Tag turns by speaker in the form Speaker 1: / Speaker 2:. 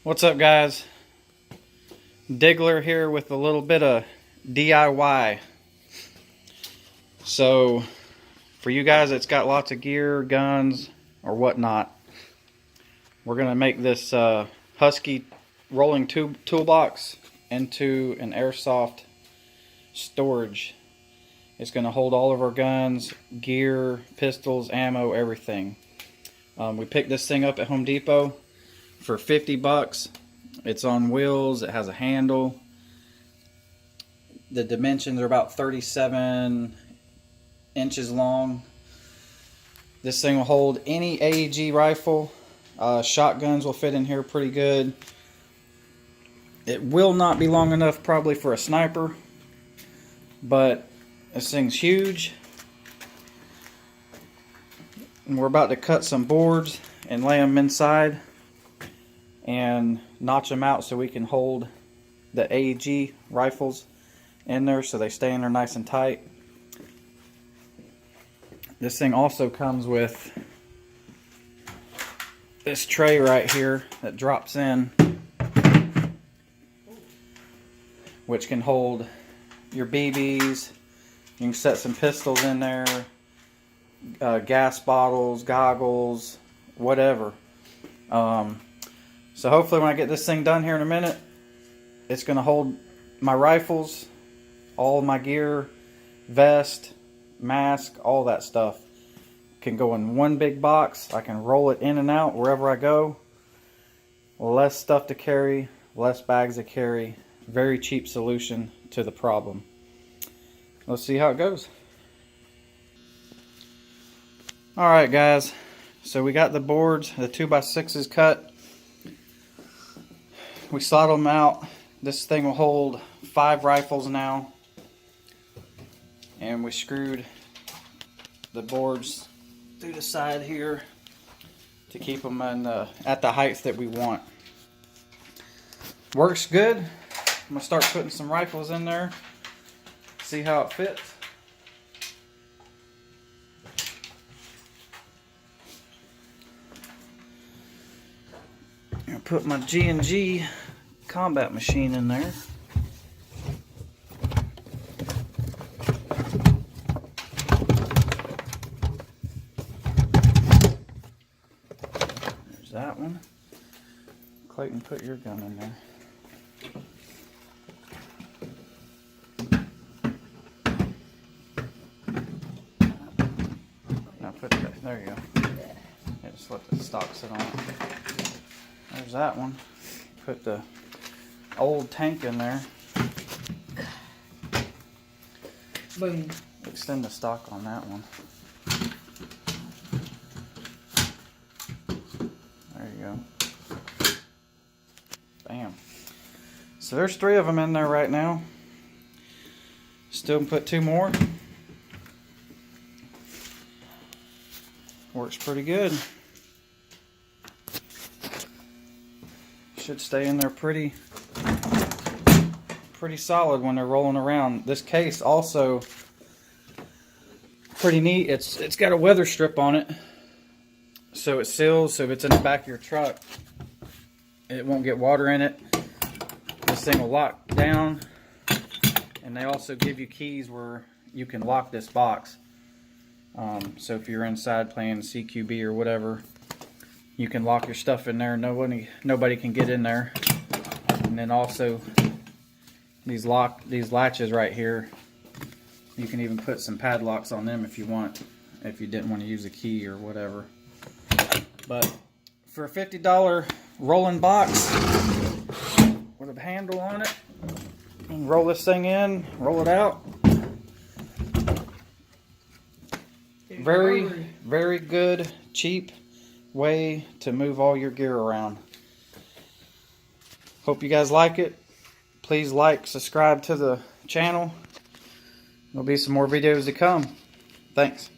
Speaker 1: What's up, guys? Diggler here with a little bit of DIY. So for you guys that's got lots of gear, guns, or whatnot, we're gonna make this husky rolling toolbox into an airsoft storage. It's gonna hold all of our guns, gear, pistols, ammo, everything. We picked this thing up at Home Depot for 50 bucks. It's on wheels, it has a handle. The dimensions are about 37 inches long. This thing will hold any AEG rifle. Shotguns will fit in here pretty good. It will not be long enough probably for a sniper, but this thing's huge. And we're about to cut some boards and lay them inside and notch them out so we can hold the AEG rifles in there so they stay in there nice and tight. This thing also comes with this tray right here that drops in, which can hold your BBs. You can set some pistols in there, gas bottles, goggles, whatever. So hopefully when I get this thing done here in a minute, it's going to hold my rifles, all of my gear, vest, mask, all that stuff. Can go in one big box. I can roll it in and out wherever I go. Less stuff to carry, less bags to carry. Very cheap solution to the problem. Let's see how it goes. Alright guys, so we got the boards, the 2x6s cut. We slide them out. This thing will hold 5 rifles now. And we screwed the boards through the side here to keep them in, at the height that we want. Works good. I'm going to start putting some rifles in there. See how it fits. I'm going to put my G&G combat machine in there. There's that one. Clayton, put your gun in there. Now put that, there you go. Yeah, just let the stock sit on it. There's that one. Put the old tank in there. Boom. Extend the stock on that one. There you go. Bam. So there's 3 of them in there right now. Still put 2 more. Works pretty good. Should stay in there pretty solid when they're rolling around. This case also pretty neat. It's got a weather strip on it, so it seals. So if it's in the back of your truck, it won't get water in it. This thing will lock down, and they also give you keys where you can lock this box. So if you're inside playing CQB or whatever, you can lock your stuff in there. Nobody can get in there. And then also these latches right here, you can even put some padlocks on them if you want, if you didn't want to use a key or whatever. But for a $50 rolling box with a handle on it, you can roll this thing in, roll it out. Very, very good, cheap way to move all your gear around. Hope you guys like it. Please like, subscribe to the channel. There'll be some more videos to come. Thanks.